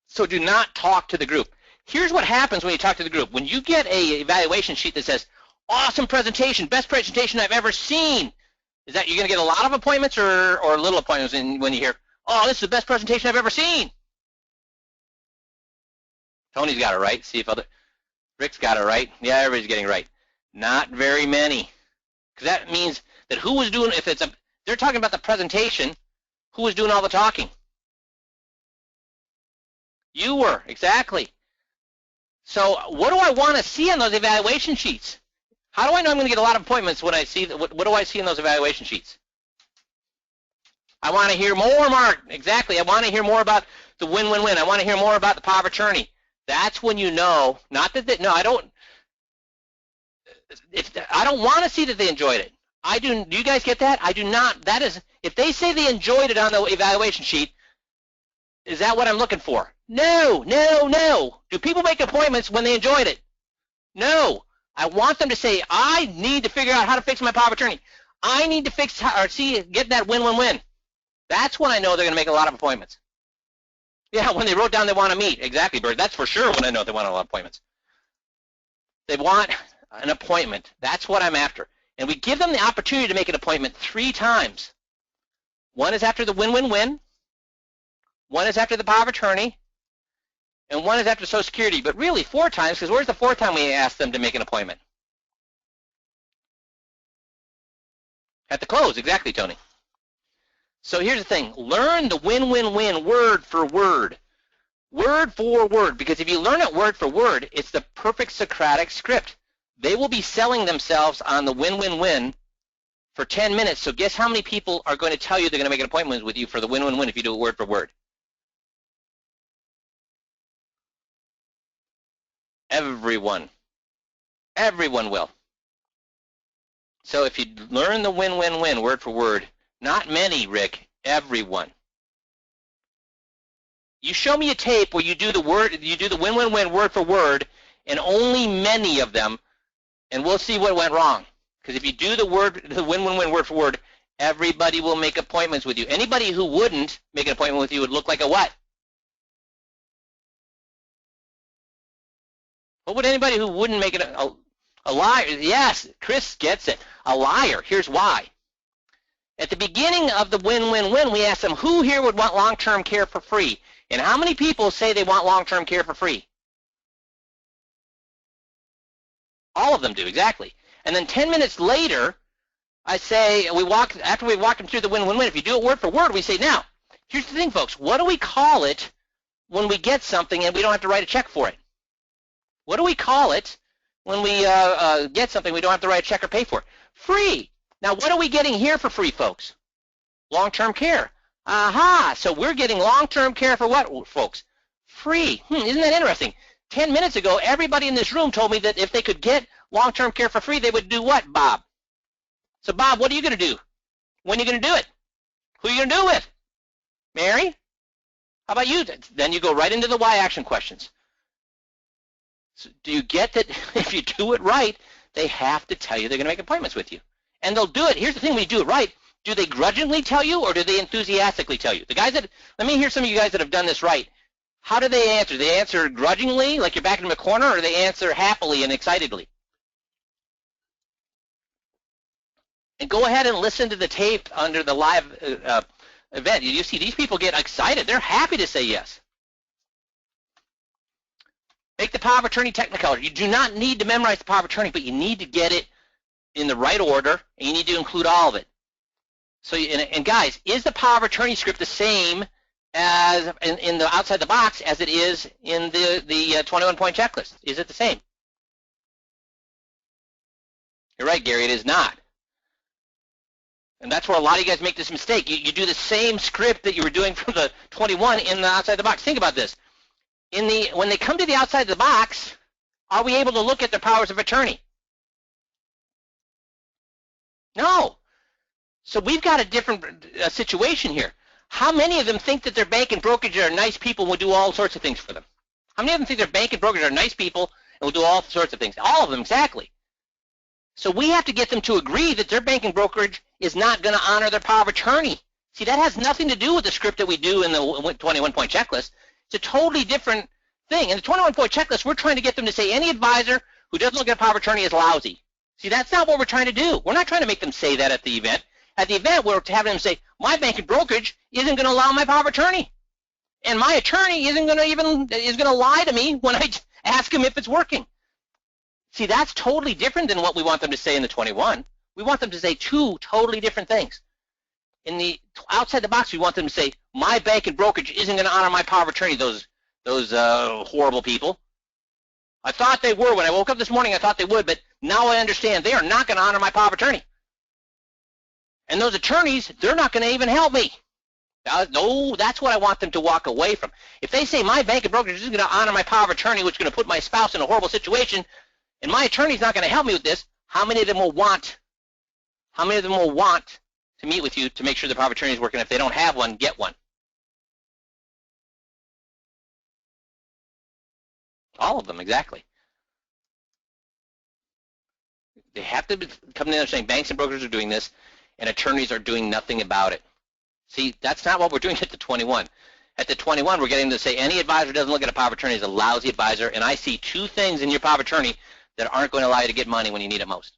So do not talk to the group. Here's what happens when you talk to the group. When you get a evaluation sheet that says, awesome presentation, best presentation I've ever seen, is that you're going to get a lot of appointments or little appointments when you hear, oh, this is the best presentation I've ever seen? Tony's got it right. See if Rick's got it right. Yeah, everybody's getting it right. Not very many. Because that means that who was doing, they're talking about the presentation, who was doing all the talking? You were, exactly. So what do I want to see on those evaluation sheets? How do I know I'm going to get a lot of appointments when I see, what do I see in those evaluation sheets? I want to hear more, Mark. Exactly. I want to hear more about the win-win-win. I want to hear more about the power of attorney. That's when you know, not that, no, I don't want to see that they enjoyed it. Do you guys get that? I do not. That is, if they say they enjoyed it on the evaluation sheet, is that what I'm looking for? No, no, no. Do people make appointments when they enjoyed it? No. I want them to say, I need to figure out how to fix my power of attorney. I need to fix or get that win-win-win. That's when I know they're going to make a lot of appointments. Yeah, when they wrote down they want to meet. Exactly, Bert. That's for sure when I know they want a lot of appointments. They want an appointment. That's what I'm after. And we give them the opportunity to make an appointment 3 times. One is after the win-win-win. One is after the power of attorney. And one is after Social Security. But really 4 times, because where's the 4th time we ask them to make an appointment? At the close, exactly, Tony. So here's the thing. Learn the win-win-win word for word. Word for word. Because if you learn it word for word, it's the perfect Socratic script. They will be selling themselves on the win-win-win for 10 minutes. So guess how many people are going to tell you they're going to make an appointment with you for the win-win-win if you do it word for word? Everyone. Everyone will. So if you learn the win-win-win word for word, not many, Rick, everyone. You show me a tape where you do the win-win-win word for word, and only many of them, and we'll see what went wrong. Because if you do the win-win-win word for word, everybody will make appointments with you. Anybody who wouldn't make an appointment with you would look like a what? What would anybody who wouldn't make it a liar? Yes, Chris gets it. A liar. Here's why. At the beginning of the win-win-win, we asked them, who here would want long-term care for free? And how many people say they want long-term care for free? All of them do, exactly. And then 10 minutes later, I say, after we walked them through the win-win-win, if you do it word for word, we say, now, here's the thing, folks. What do we call it when we get something and we don't have to write a check for it? What do we call it when we get something we don't have to write a check or pay for? Free. Now, what are we getting here for free, folks? Long-term care. Aha! So we're getting long-term care for what, folks? Free. Isn't that interesting? 10 minutes ago, everybody in this room told me that if they could get long-term care for free, they would do what, Bob? So, Bob, what are you going to do? When are you going to do it? Who are you going to do it with? Mary? How about you? Then you go right into the why action questions. So do you get that if you do it right, they have to tell you they're going to make appointments with you? And they'll do it. Here's the thing, when you do it right, do they grudgingly tell you or do they enthusiastically tell you? The guys that, let me hear some of you guys that have done this right. How do they answer? Do they answer grudgingly, like you're backing them a corner, or do they answer happily and excitedly? And go ahead and listen to the tape under the live event. You see these people get excited. They're happy to say yes. Make the power of attorney technicolor. You do not need to memorize the power of attorney, but you need to get it in the right order, and you need to include all of it. So, and guys, is the power of attorney script the same as in the outside the box as it is in the 21-point checklist? Is it the same? You're right, Gary, it is not. And that's where a lot of you guys make this mistake. You do the same script that you were doing from the 21 in the outside the box. Think about this. When they come to the outside of the box, are we able to look at their powers of attorney? No. So we've got a different situation here. How many of them think that their bank and brokerage are nice people and will do all sorts of things for them? How many of them think their bank and brokerage are nice people and will do all sorts of things? All of them, exactly. So we have to get them to agree that their bank and brokerage is not going to honor their power of attorney. See, that has nothing to do with the script that we do in the 21-point checklist. It's a totally different thing. In the 21-point checklist, we're trying to get them to say any advisor who doesn't look at power of attorney is lousy. See, that's not what we're trying to do. We're not trying to make them say that at the event. At the event, we're having them say, my bank and brokerage isn't going to allow my power of attorney. And my attorney is going to lie to me when I ask him if it's working. See, that's totally different than what we want them to say in the 21. We want them to say 2 totally different things. In the outside the box, we want them to say, my bank and brokerage isn't going to honor my power of attorney, those horrible people. I thought they were. When I woke up this morning, I thought they would, but now I understand they are not going to honor my power of attorney. And those attorneys, they're not going to even help me. No, that's what I want them to walk away from. If they say my bank and brokerage isn't going to honor my power of attorney, which is going to put my spouse in a horrible situation, and my attorney's not going to help me with this, how many of them will want to meet with you to make sure the power of attorney is working? If they don't have one, get one. All of them, exactly. They have to come together saying banks and brokers are doing this, and attorneys are doing nothing about it. See, that's not what we're doing at the 21. At the 21, we're getting them to say any advisor doesn't look at a power of attorney is a lousy advisor, and I see two things in your power of attorney that aren't going to allow you to get money when you need it most.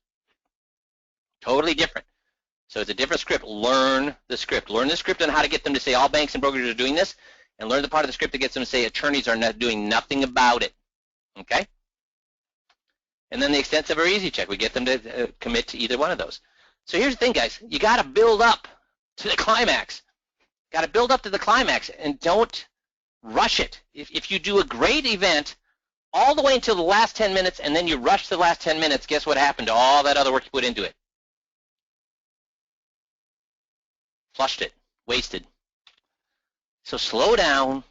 Totally different. So it's a different script. Learn the script. Learn the script on how to get them to say all banks and brokers are doing this, and learn the part of the script that gets them to say attorneys are not doing nothing about it. Okay? And then the extensive or easy check. We get them to commit to either one of those. So here's the thing, guys. You got to build up to the climax. Got to build up to the climax, and don't rush it. If you do a great event all the way until the last 10 minutes, and then you rush the last 10 minutes, guess what happened to all that other work you put into it? Flushed it. Wasted. So slow down.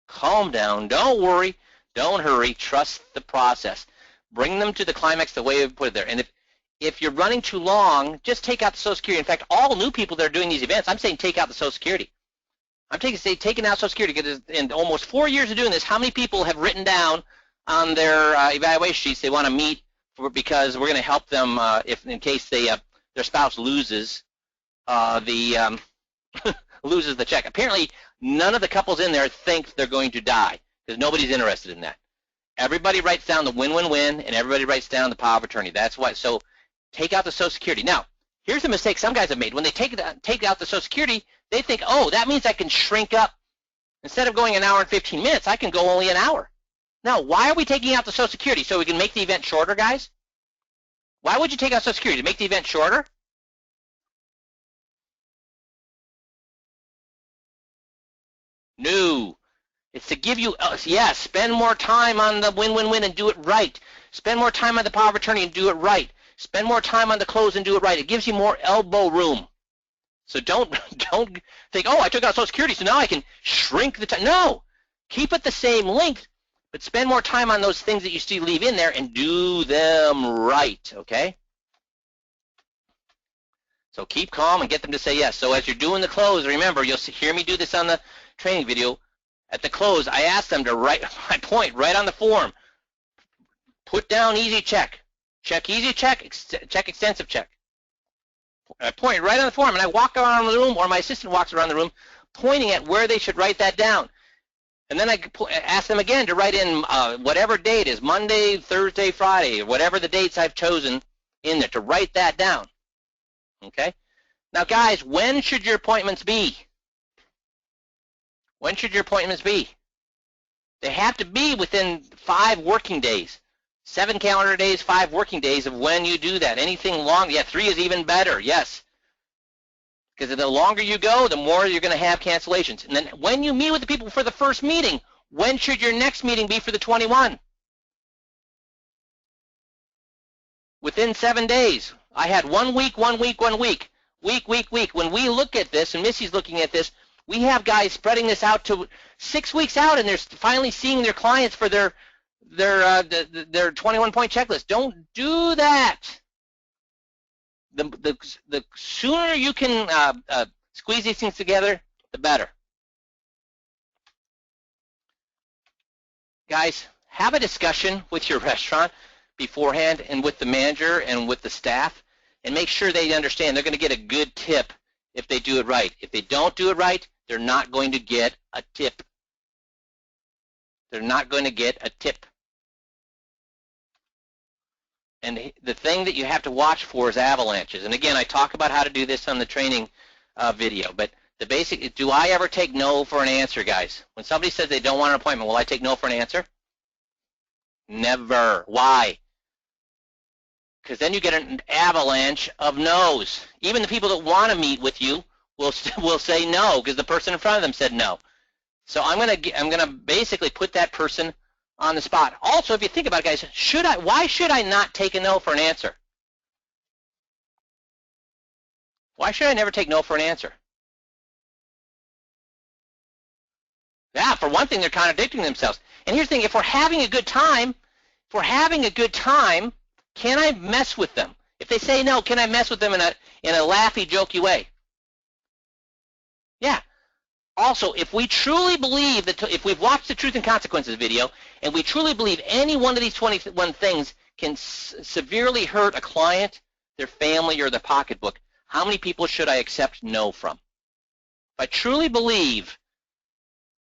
Calm down. Don't worry. Don't hurry. Trust the process. Bring them to the climax the way we put it there. And if you're running too long, just take out the Social Security. In fact, all new people that are doing these events, I'm saying take out the Social Security. I'm taking out Social Security because in almost 4 years of doing this, how many people have written down on their evaluation sheets they want to meet because we're going to help them if in case their spouse loses loses the check. Apparently, none of the couples in there think they're going to die because nobody's interested in that. Everybody writes down the win-win-win, and everybody writes down the power of attorney. That's why. So take out the Social Security. Now, here's the mistake some guys have made. When they take out the Social Security, they think, oh, that means I can shrink up. Instead of going an hour and 15 minutes, I can go only an hour. Now, why are we taking out the Social Security? So we can make the event shorter, guys? Why would you take out Social Security? To make the event shorter? No. It's to give you, yes, spend more time on the win-win-win and do it right. Spend more time on the power of attorney and do it right. Spend more time on the close and do it right. It gives you more elbow room. So don't think, oh, I took out Social Security, so now I can shrink the time. No. Keep it the same length, but spend more time on those things that you still leave in there and do them right, okay? So keep calm and get them to say yes. So as you're doing the close, remember, you'll hear me do this on the training video. At the close, I asked them to write my point right on the form. Put down easy check. Check easy check, check extensive check. I point right on the form, and I walk around the room, or my assistant walks around the room, pointing at where they should write that down. And then I ask them again to write in whatever date is, Monday, Thursday, Friday, or whatever the dates I've chosen in there, to write that down. Okay? Now, guys, when should your appointments be? When should your appointments be? They have to be within 5 working days. 7 calendar days, 5 working days of when you do that. Anything long, yeah, 3 is even better, yes. Because the longer you go, the more you're going to have cancellations. And then when you meet with the people for the first meeting, when should your next meeting be for the 21? Within 7 days. I had 1 week, 1 week, 1 week. Week. When we look at this, and Missy's looking at this, we have guys spreading this out to 6 weeks out, and they're finally seeing their clients for their 21-point checklist. Don't do that. The sooner you can squeeze these things together, the better. Guys, have a discussion with your restaurant beforehand and with the manager and with the staff, and make sure they understand they're going to get a good tip if they do it right. If they don't do it right, they're not going to get a tip. They're not going to get a tip. And the thing that you have to watch for is avalanches. And again, I talk about how to do this on the training video. But the basic, do I ever take no for an answer, guys? When somebody says they don't want an appointment, will I take no for an answer? Never. Why? Because then you get an avalanche of no's. Even the people that want to meet with you will say no because the person in front of them said no. So I'm gonna basically put that person on the spot. Also, if you think about it, guys, why should I not take a no for an answer? Why should I never take no for an answer? Yeah, for one thing, they're contradicting themselves. And here's the thing: if we're having a good time, can I mess with them? If they say no, can I mess with them in a laughy, jokey way? Yeah. Also, if we truly believe that, if we've watched the Truth and Consequences video, and we truly believe any one of these 21 things can severely hurt a client, their family, or their pocketbook, how many people should I accept no from? If I truly believe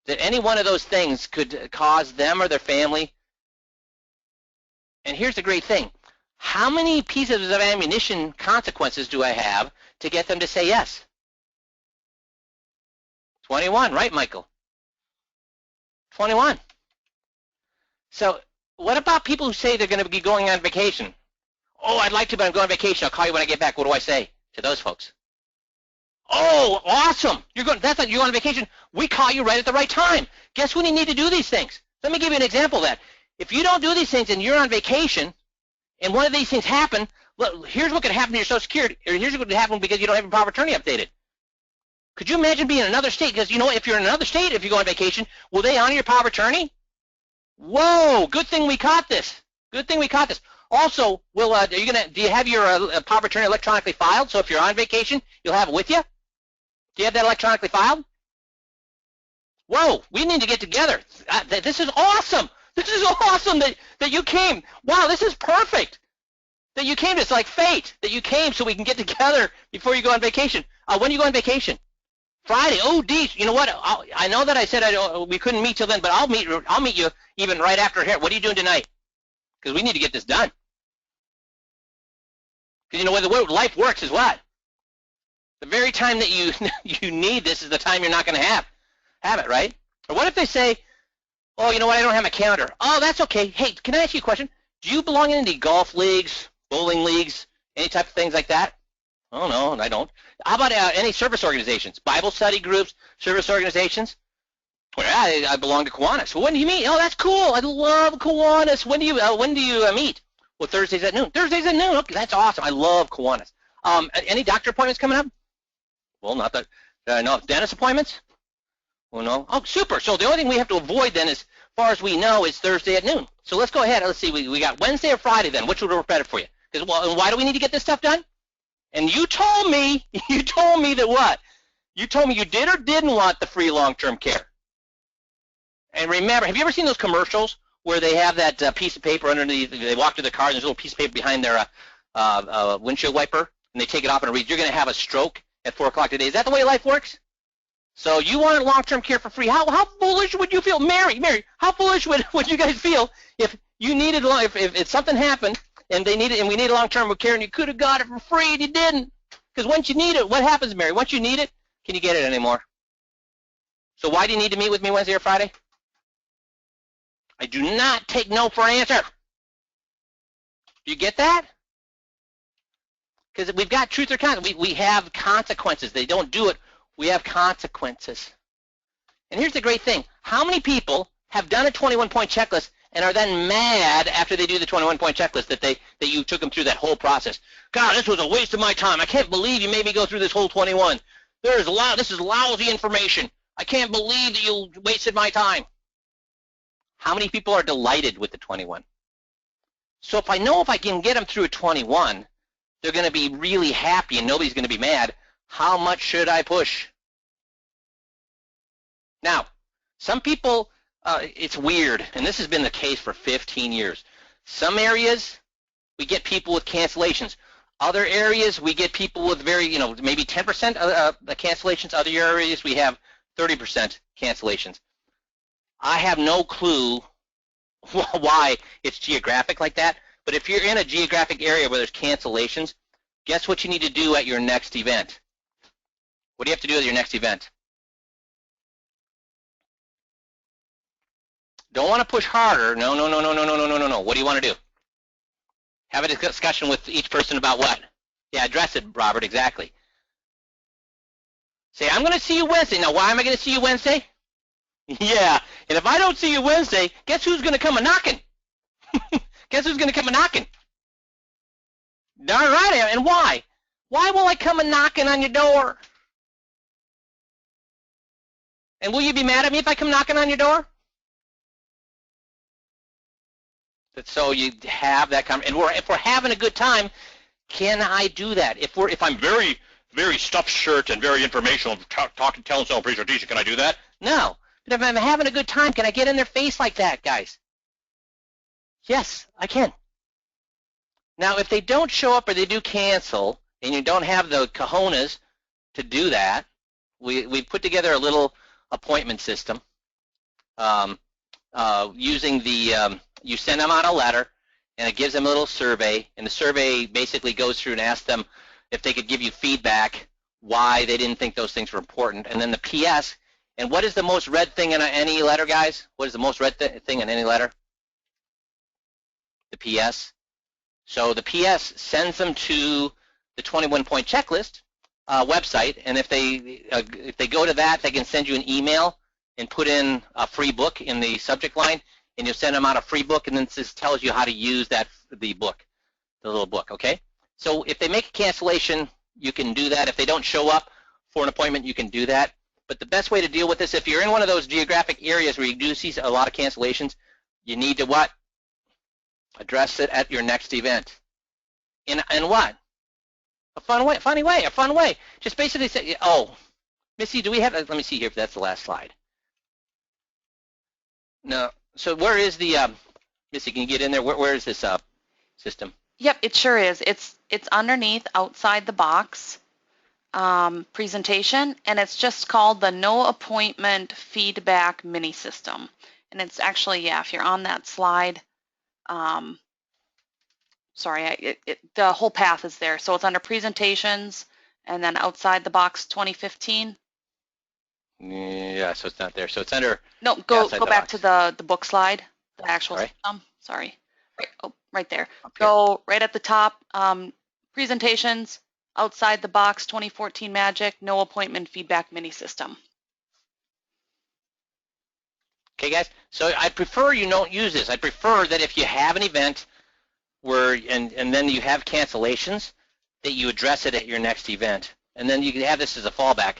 that any one of those things could cause them or their family, and here's the great thing, how many pieces of ammunition consequences do I have to get them to say yes? 21, right, Michael? 21. So what about people who say they're going to be going on vacation? Oh, I'd like to, but I'm going on vacation. I'll call you when I get back. What do I say to those folks? Oh, awesome. You're going on vacation. We call you right at the right time. Guess when you need to do these things? Let me give you an example of that. If you don't do these things and you're on vacation and one of these things happen, look, here's what could happen to your Social Security, or here's what could happen because you don't have your power of attorney updated. Could you imagine being in another state? Because you know, if you're in another state, if you go on vacation, will they honor your power of attorney? Whoa, good thing we caught this. Good thing we caught this. Also, do you have your power of attorney electronically filed? So if you're on vacation, you'll have it with you? Do you have that electronically filed? Whoa, we need to get together. This is awesome. This is awesome that you came. Wow, this is perfect. That you came. It's like fate that you came so we can get together before you go on vacation. When do you go on vacation? Friday. Oh, geez. You know what? I know that I said we couldn't meet till then, but I'll meet you even right after here. What are you doing tonight? Because we need to get this done. Because you know the way life works is what? The very time that you need this is the time you're not going to have it, right? Or what if they say, oh, you know what? I don't have my calendar. Oh, that's okay. Hey, can I ask you a question? Do you belong in any golf leagues, bowling leagues, any type of things like that? Oh, no, I don't. How about any service organizations, Bible study groups, service organizations? Well, I belong to Kiwanis. Well, when do you meet? Oh, that's cool. I love Kiwanis. When do you meet? Well, Thursdays at noon. Thursdays at noon. Okay, that's awesome. I love Kiwanis. Any doctor appointments coming up? Well, not that. No, dentist appointments? Well, no. Oh, super. So the only thing we have to avoid then, as far as we know, is Thursday at noon. So let's go ahead. Let's see. We got Wednesday or Friday then. Which would work better for you? Because why do we need to get this stuff done? And you told me that what? You told me you did or didn't want the free long-term care. And remember, have you ever seen those commercials where they have that piece of paper underneath, they walk to the car and there's a little piece of paper behind their windshield wiper, and they take it off and read, you're going to have a stroke at 4 o'clock today. Is that the way life works? So you wanted long-term care for free. How foolish would you feel? Mary, how foolish would you guys feel if you needed, if something happened, and we needed long-term care, and you could have got it for free, and you didn't? Because once you need it, what happens, Mary? Once you need it, can you get it anymore? So why do you need to meet with me Wednesday or Friday? I do not take no for an answer. Do you get that? Because we've got truth or consequences. We have consequences. They don't do it. We have consequences. And here's the great thing. How many people have done a 21-point checklist and are then mad after they do the 21-point checklist that you took them through that whole process? God, this was a waste of my time. I can't believe you made me go through this whole 21. This is lousy information. I can't believe that you wasted my time. How many people are delighted with the 21? So if I know if I can get them through a 21, they're going to be really happy and nobody's going to be mad, how much should I push? Now, some people, it's weird, and this has been the case for 15 years. Some areas, we get people with cancellations. Other areas, we get people with maybe 10% of the cancellations. Other areas, we have 30% cancellations. I have no clue why it's geographic like that, but if you're in a geographic area where there's cancellations, guess what you need to do at your next event? What do you have to do at your next event? Don't want to push harder. No. What do you want to do? Have a discussion with each person about what? Yeah, address it, Robert, exactly. Say, I'm going to see you Wednesday. Now, why am I going to see you Wednesday? Yeah, and if I don't see you Wednesday, guess who's going to come a-knocking? Guess who's going to come a-knocking? Darn right I am. And why? Why will I come a-knocking on your door? And will you be mad at me if I come knocking on your door? So you have that conversation. And if we're having a good time, can I do that? If I'm very, very stuffed shirt and very informational, telling someone presentation, can I do that? No. But if I'm having a good time, can I get in their face like that, guys? Yes, I can. Now, if they don't show up or they do cancel, and you don't have the cojones to do that, we put together a little appointment system using the, you send them out a letter, and it gives them a little survey, and the survey basically goes through and asks them if they could give you feedback why they didn't think those things were important, and then the PS. And what is the most read thing in any letter, guys? What is the most read thing in any letter? The PS. So the PS sends them to the 21-point checklist website, and if they go to that, they can send you an email and put in a free book in the subject line, and you'll send them out a free book, and then this tells you how to use the book, the little book, okay? So if they make a cancellation, you can do that. If they don't show up for an appointment, you can do that. But the best way to deal with this, if you're in one of those geographic areas where you do see a lot of cancellations, you need to what? Address it at your next event. In what? A fun way. Just basically say, oh, Missy, do we have, let me see here if that's the last slide. No, so where is the, Missy, can you get in there? Where is this system? Yep, it sure is. It's underneath outside the box presentation, and it's just called the No Appointment Feedback Mini System. And it's actually, yeah, if you're on that slide, sorry, the whole path is there. So it's under presentations and then outside the box 2015. Yeah, so it's not there. So it's under. No, go back to the book slide, the actual system. Sorry. Right, oh, right there. Go right at the top, presentations, outside the box 2014 Magic, No Appointment Feedback Mini System. Okay, guys. So I prefer you don't use this. I prefer that if you have an event where and then you have cancellations, that you address it at your next event, and then you can have this as a fallback.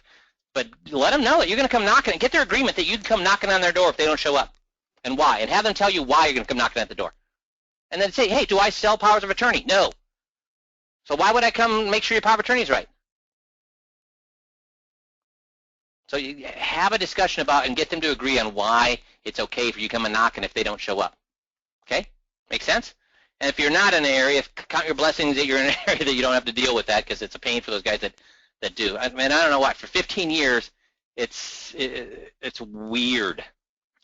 But let them know that you're going to come knocking and get their agreement that you can come knocking on their door if they don't show up, and why, and have them tell you why you're going to come knocking at the door, and then say, hey, do I sell powers of attorney? No. So why would I come make sure your power of attorney is right? So you have a discussion about and get them to agree on why it's okay for you to come and knocking if they don't show up. Okay? Make sense? And if you're not in an area, count your blessings that you're in an area that you don't have to deal with that, because it's a pain for those guys that do. I mean, I don't know what. For 15 years, it's weird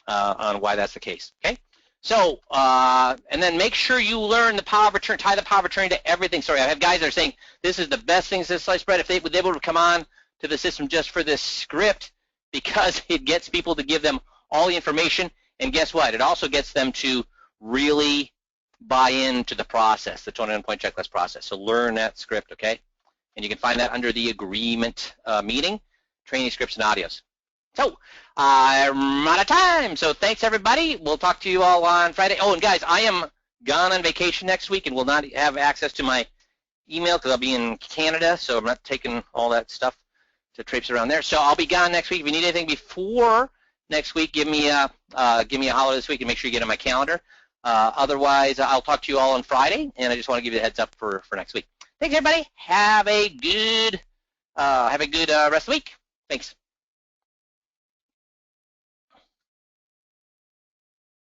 on why that's the case. Okay? So, and then make sure you learn the power of attorney, tie the power of attorney to everything. Sorry, I have guys that are saying this is the best thing since sliced bread. If they would able to come on to the system just for this script, because it gets people to give them all the information, and guess what? It also gets them to really buy into the process, the 21-point checklist process. So learn that script, okay? And you can find that under the agreement meeting, training scripts and audios. So I'm out of time. So thanks, everybody. We'll talk to you all on Friday. Oh, and guys, I am gone on vacation next week and will not have access to my email because I'll be in Canada, so I'm not taking all that stuff to traipse around there. So I'll be gone next week. If you need anything before next week, give me a holler this week and make sure you get on my calendar. Otherwise, I'll talk to you all on Friday, and I just want to give you a heads up for next week. Thanks, everybody. Have a good rest of the week. Thanks.